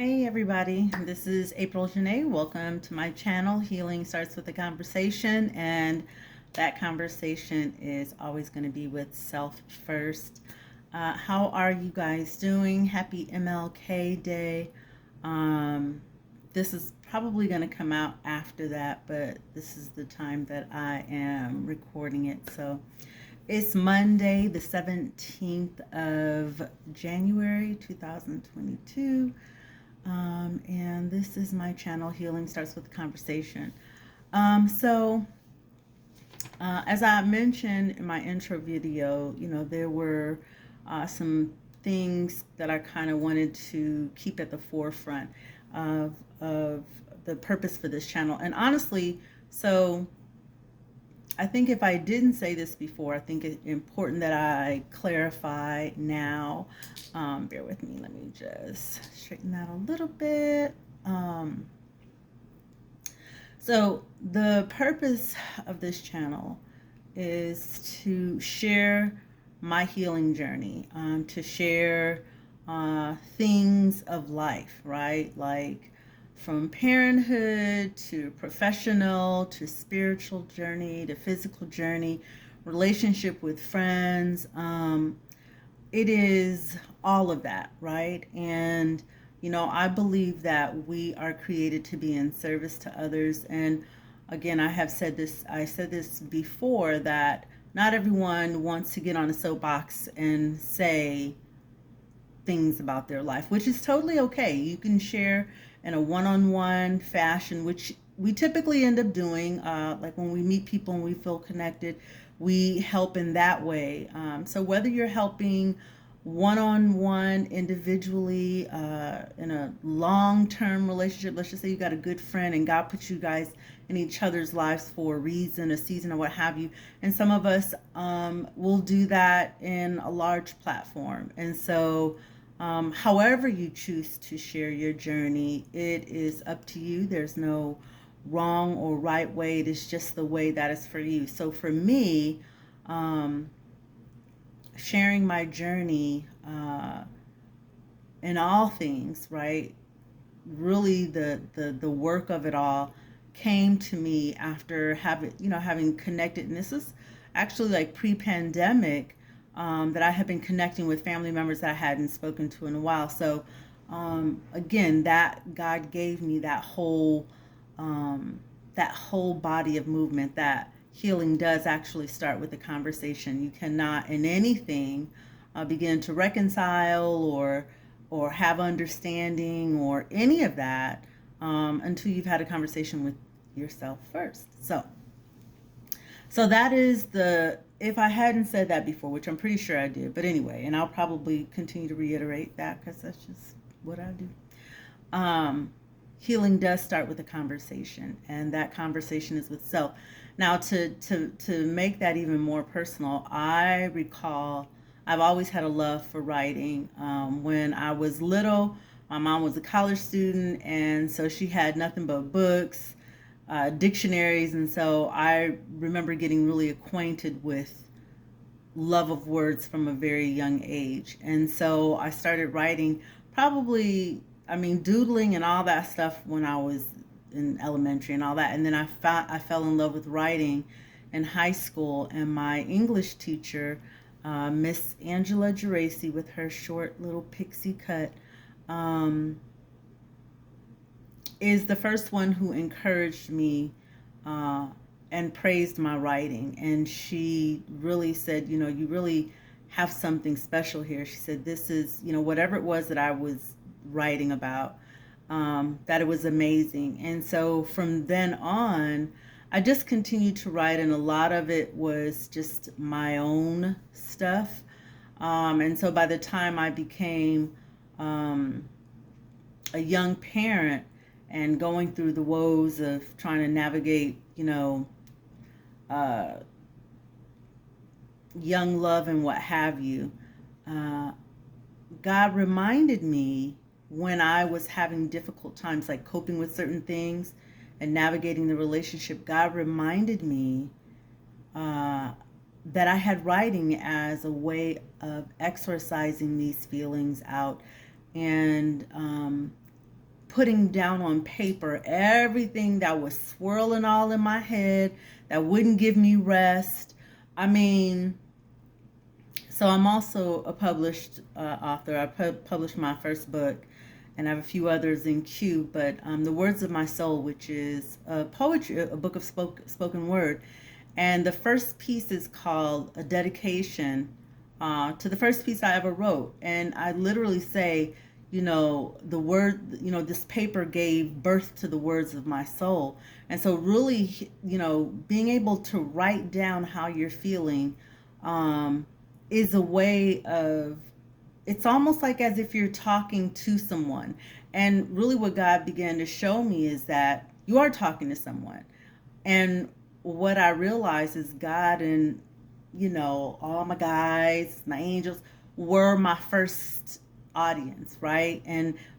Hey everybody, this is April Janae. Welcome to my channel, Healing Starts with a Conversation, and that conversation is always going to be with self first. How are you guys doing? Happy MLK Day. This is probably going to come out after that, but this is the time that I am recording it. So it's Monday, the 17th of January, 2022. And this is my channel, Healing Starts with a Conversation. As I mentioned in my intro video, there were some things that I kind of wanted to keep at the forefront of the purpose for this channel. And honestly, so I think if I didn't say this before, I think it's important that I clarify now. Bear with me. Let me just straighten that a little bit. So the purpose of this channel is to share my healing journey, to share things of life, right? Like from parenthood to professional to spiritual journey to physical journey, relationship with friends. It is all of that, right? And I believe that we are created to be in service to others. And again, I said this before, that not everyone wants to get on a soapbox and say things about their life, which is totally okay. You can share in a one-on-one fashion, which we typically end up doing. Like when we meet people and we feel connected, we help in that way. So whether you're helping one-on-one individually in a long-term relationship, let's just say you got a good friend and God put you guys in each other's lives for a reason, a season, or what have you. And some of us will do that in a large platform. And so however you choose to share your journey, it is up to you. There's no wrong or right way. It is just the way that is for you. So for me, sharing my journey in all things, right? Really, the work of it all came to me after having connected, and this is actually like pre-pandemic, that I had been connecting with family members that I hadn't spoken to in a while. So again, that God gave me that whole body of movement, that healing does actually start with a conversation. You cannot in anything begin to reconcile or have understanding or any of that until you've had a conversation with yourself first. So that is if I hadn't said that before, which I'm pretty sure I did, but anyway, and I'll probably continue to reiterate that because that's just what I do. Healing does start with a conversation, and that conversation is with self. Now, to make that even more personal, I recall I've always had a love for writing. When I was little, my mom was a college student, and so she had nothing but books, dictionaries, and so I remember getting really acquainted with love of words from a very young age. And so I started writing doodling and all that stuff when I was in elementary and all that. And then I fell in love with writing in high school, and my English teacher, Miss Angela Geraci, with her short little pixie cut, is the first one who encouraged me and praised my writing. And she really said, you really have something special here. She said, this is, whatever it was that I was writing about, that it was amazing. And so from then on, I just continued to write, and a lot of it was just my own stuff. And so by the time I became a young parent and going through the woes of trying to navigate, young love and what have you, God reminded me when I was having difficult times, like coping with certain things and navigating the relationship. God reminded me that I had writing as a way of exorcising these feelings out and putting down on paper everything that was swirling all in my head, that wouldn't give me rest. I mean, so I'm also a published author. I published my first book, and I have a few others in queue. But The Words of My Soul, which is poetry, a book of spoken word. And the first piece is called A Dedication to the first piece I ever wrote. And I literally say, this paper gave birth to the words of my soul. And so really, being able to write down how you're feeling is a way of, it's almost like as if you're talking to someone. And really what God began to show me is that you are talking to someone. And what I realized is God and, all my guides, my angels were my first audience, right?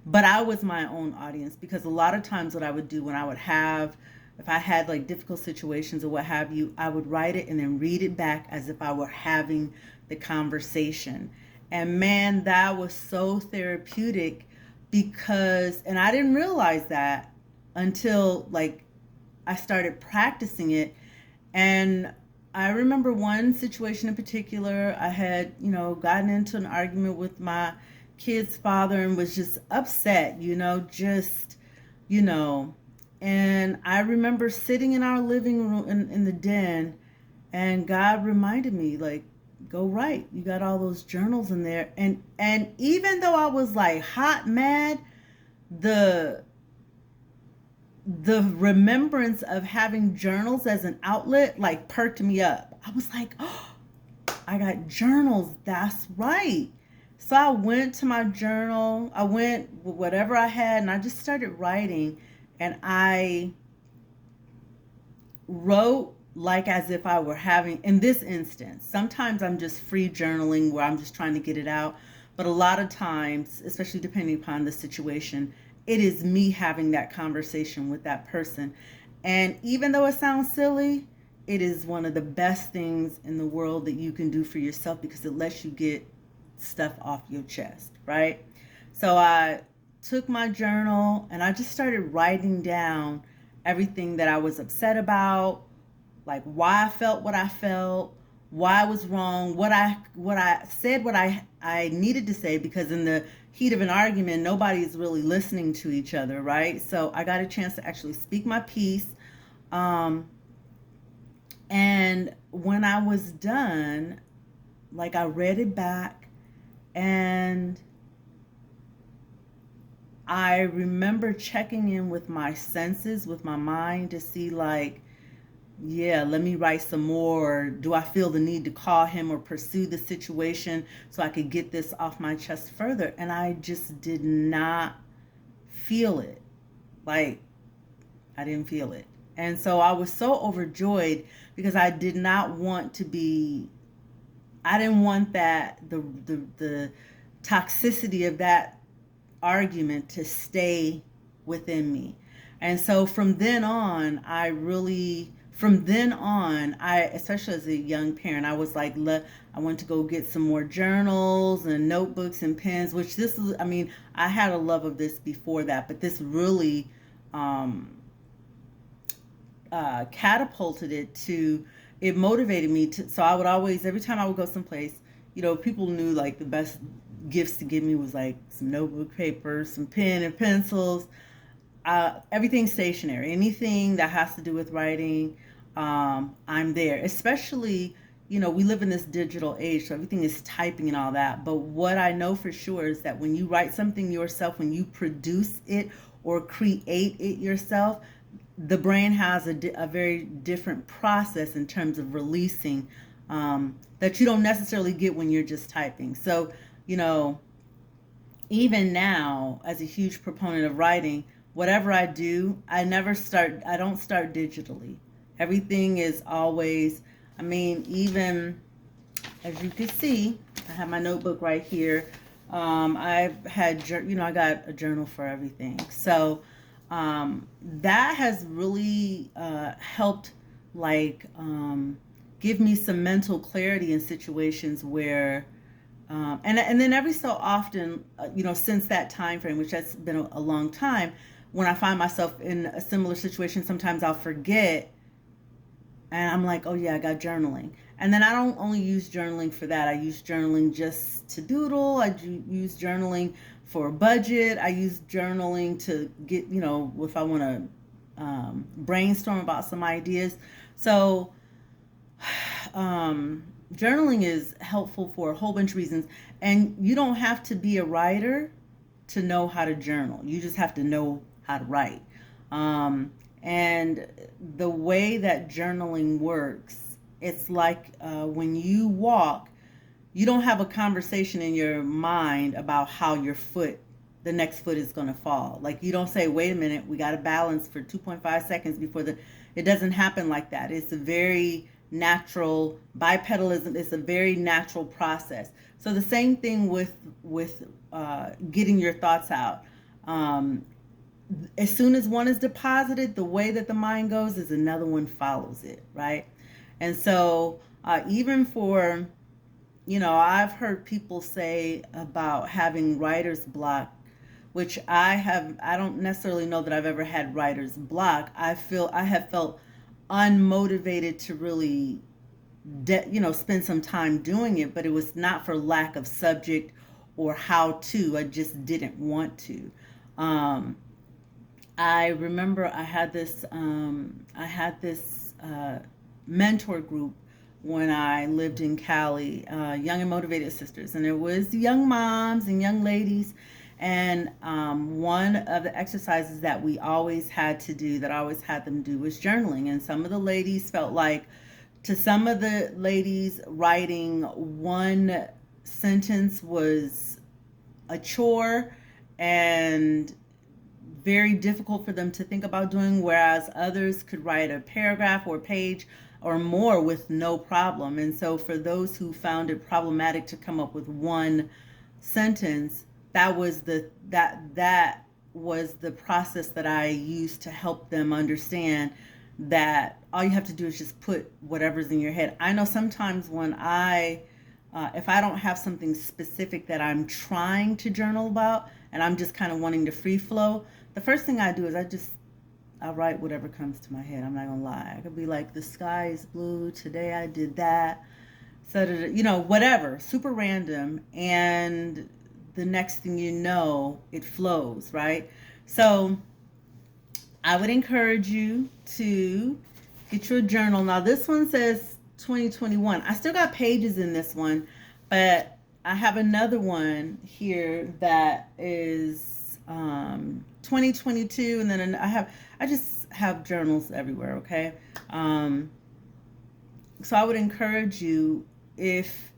But I was my own audience, because a lot of times what I would do when I would have, if I had like difficult situations or what have you, I would write it and then read it back as if I were having the conversation. And man, that was so therapeutic, because, and I didn't realize that until like I started practicing it. And I remember one situation in particular. I had, gotten into an argument with my kid's father and was just upset, and I remember sitting in our living room in the den, and God reminded me, like, go write. You got all those journals in there. And even though I was like hot mad, the remembrance of having journals as an outlet like perked me up. I was like, oh, I got journals. That's right. So I went to my journal. I went with whatever I had, and I just started writing. And I wrote like as if I were having, in this instance, sometimes I'm just free journaling where I'm just trying to get it out. But a lot of times, especially depending upon the situation, it is me having that conversation with that person. And even though it sounds silly, it is one of the best things in the world that you can do for yourself, because it lets you get stuff off your chest, right? So I took my journal and I just started writing down everything that I was upset about, like why I felt what I felt, why I was wrong, what I said, what I needed to say, because in the heat of an argument, nobody's really listening to each other, right? So I got a chance to actually speak my piece. And when I was done, like I read it back, and I remember checking in with my senses, with my mind, to see like, yeah, let me write some more. Do I feel the need to call him or pursue the situation so I could get this off my chest further? And I just did not feel it. Like, I didn't feel it. And so I was so overjoyed, because I did not want to be, I didn't want that, the toxicity of that argument to stay within me. And so from then on, especially as a young parent, I was like, I went to go get some more journals and notebooks and pens, which this is, I mean, I had a love of this before that, but this really catapulted it motivated me to, so I would always, every time I would go someplace, people knew like the best gifts to give me was like some notebook paper, some pen and pencils, everything stationary, anything that has to do with writing, I'm there. Especially, we live in this digital age, so everything is typing and all that. But what I know for sure is that when you write something yourself, when you produce it or create it yourself, the brain has a very different process in terms of releasing that you don't necessarily get when you're just typing. So, even now, as a huge proponent of writing, whatever I do, I don't start digitally. Everything is always, even as you can see, I have my notebook right here. I've had, I got a journal for everything. So that has really helped, like, give me some mental clarity in situations where And then every so often, since that time frame, which has been a long time, when I find myself in a similar situation, sometimes I'll forget, and I'm like, oh yeah, I got journaling. And then I don't only use journaling for that. I use journaling just to doodle. Use journaling for a budget. I use journaling to get, if I want to brainstorm about some ideas. So journaling is helpful for a whole bunch of reasons. And you don't have to be a writer to know how to journal. You just have to know how to write. And the way that journaling works, it's like when you walk, you don't have a conversation in your mind about how the next foot is going to fall. Like you don't say, wait a minute, we got to balance for 2.5 seconds before it doesn't happen like that. It's a very natural bipedalism. It's a very natural process. So the same thing with getting your thoughts out. As soon as one is deposited, the way that the mind goes is another one follows it, right? And so even for, I've heard people say about having writer's block, which I don't necessarily know that I've ever had writer's block. I have felt unmotivated to really, spend some time doing it, but it was not for lack of subject or how to. I just didn't want to. I remember I had this mentor group when I lived in Cali, Young and Motivated Sisters, and it was young moms and young ladies. And one of the exercises that we always had to do, that I always had them do, was journaling. And some of the ladies felt like, to some of the ladies, writing one sentence was a chore and very difficult for them to think about doing, whereas others could write a paragraph or a page or more with no problem. And so for those who found it problematic to come up with one sentence, that was the process that I used to help them understand that all you have to do is just put whatever's in your head. I know sometimes when if I don't have something specific that I'm trying to journal about and I'm just kind of wanting to free flow, the first thing I do is I write whatever comes to my head. I'm not gonna lie. I could be like, the sky is blue, today I did that, so whatever, super random, and the next thing you know, it flows, right? So I would encourage you to get your journal. Now this one says 2021. I still got pages in this one, but I have another one here that is 2022, and then I just have journals everywhere, okay? So I would encourage you, if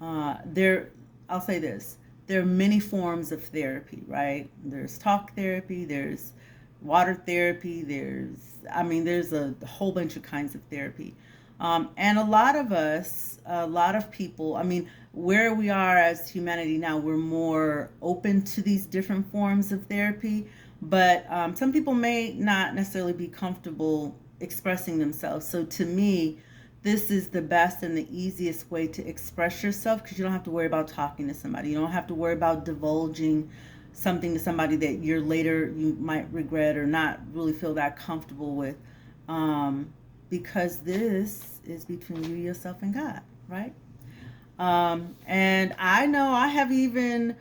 I'll say this, there are many forms of therapy, right? There's talk therapy, there's water therapy, there's a whole bunch of kinds of therapy. And a lot of people, where we are as humanity now, we're more open to these different forms of therapy, but some people may not necessarily be comfortable expressing themselves. So to me, this is the best and the easiest way to express yourself, because you don't have to worry about talking to somebody. You don't have to worry about divulging something to somebody that you might regret or not really feel that comfortable with, because this is between you, yourself, and God, right? And I know I have even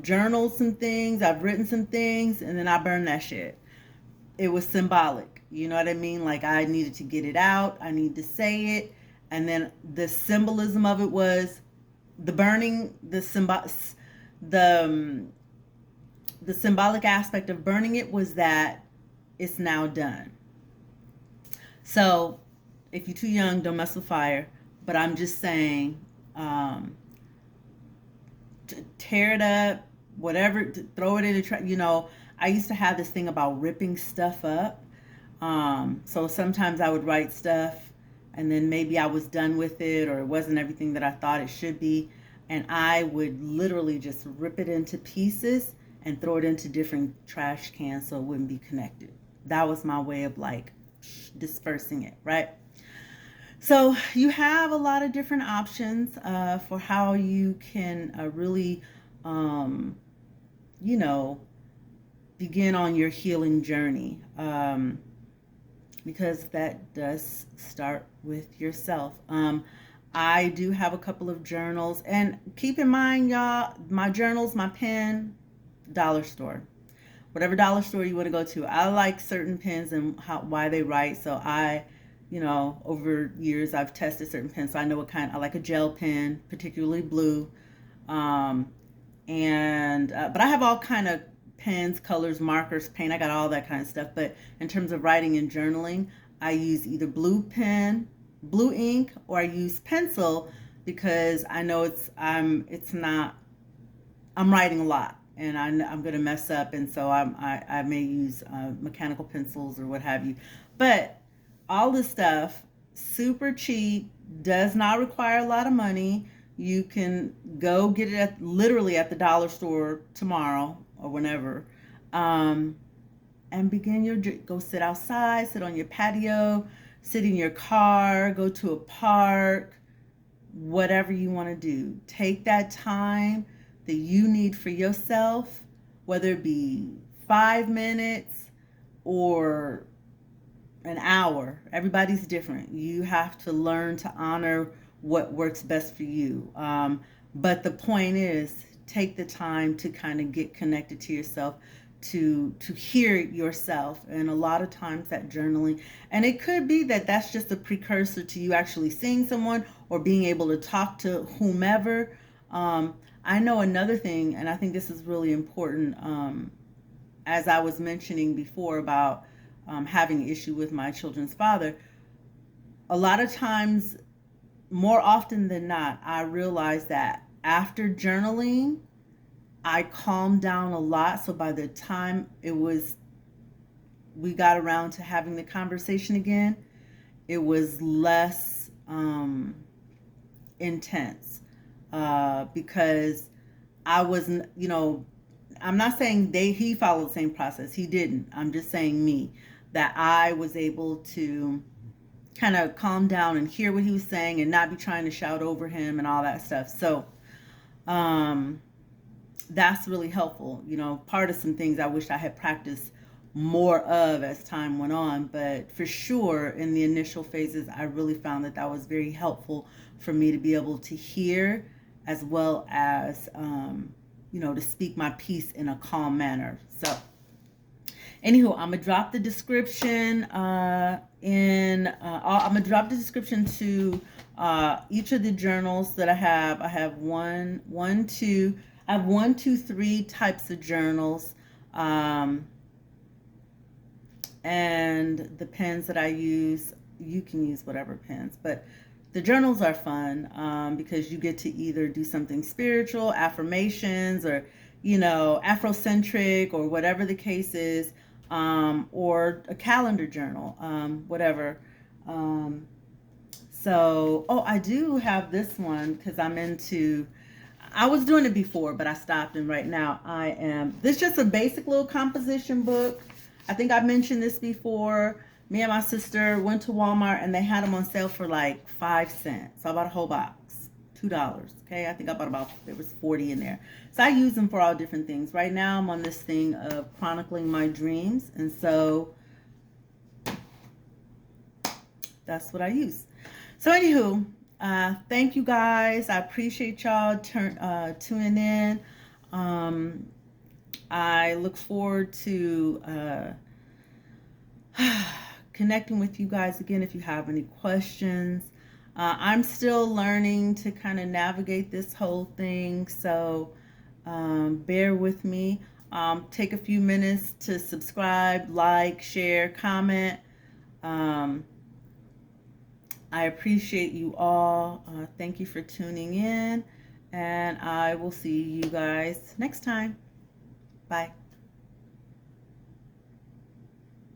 journaled some things. I've written some things, and then I burned that shit. It was symbolic. You know what I mean? Like, I needed to get it out. I need to say it. And then the symbolism of it was the burning, the symbolic aspect of burning it was that it's now done. So if you're too young, don't mess with fire. But I'm just saying, tear it up, whatever, throw it in the trash. I used to have this thing about ripping stuff up. So sometimes I would write stuff, and then maybe I was done with it, or it wasn't everything that I thought it should be, and I would literally just rip it into pieces and throw it into different trash cans so it wouldn't be connected. That was my way of dispersing it, right? So you have a lot of different options for how you can really, um, you know, begin on your healing journey, because that does start with yourself. I do have a couple of journals, and keep in mind, y'all, my journals, my pen, dollar store. Whatever dollar store you want to go to. I like certain pens and why they write. So over years I've tested certain pens. So I know what kind. I like a gel pen, particularly blue. Um, and but I have all kind of pens, colors, markers, paint. I got all that kind of stuff. But in terms of writing and journaling, I use either blue ink, or I use pencil because I know it's not. I'm writing a lot, and I'm going to mess up, and so I may use mechanical pencils or what have you. But all this stuff, super cheap, does not require a lot of money. You can go get it literally at the dollar store tomorrow or whenever, and begin go sit outside, sit on your patio, sit in your car, go to a park, whatever you want to do. Take that time that you need for yourself, whether it be 5 minutes or an hour. Everybody's different. You have to learn to honor what works best for you. But the point is, take the time to kind of get connected to yourself, to hear yourself. And a lot of times that journaling, and it could be that that's just a precursor to you actually seeing someone or being able to talk to whomever. I know another thing, and I think this is really important, as I was mentioning before about having an issue with my children's father. A lot of times, more often than not, I realize that after journaling, I calmed down a lot. So by the time we got around to having the conversation again, it was less intense, because I wasn't, I'm not saying he followed the same process. He didn't. I'm just saying me, that I was able to kind of calm down and hear what he was saying and not be trying to shout over him and all that stuff. So that's really helpful. Part of some things I wish I had practiced more of as time went on, but for sure in the initial phases, I really found that was very helpful for me to be able to hear, as well as to speak my piece in a calm manner. So anywho, I'm gonna drop the description I'm gonna drop the description to each of the journals that I have. I have I have 1, 2, 3 types of journals, and the pens that I use. You can use whatever pens, but the journals are fun, because you get to either do something spiritual, affirmations, or Afrocentric, or whatever the case is, or a calendar journal, whatever. I do have this one because I was doing it before, but I stopped, and right now this is just a basic little composition book. I think I mentioned this before. Me and my sister went to Walmart, and they had them on sale for like 5 cents. So I bought a whole box, $2. Okay, I think I bought there was 40 in there. So I use them for all different things. Right now I'm on this thing of chronicling my dreams, and so that's what I use. So anywho, thank you guys. I appreciate y'all tuning in. I look forward to connecting with you guys again if you have any questions. I'm still learning to kind of navigate this whole thing, so bear with me. Take a few minutes to subscribe, like, share, comment. I appreciate you all. Thank you for tuning in, and I will see you guys next time. Bye.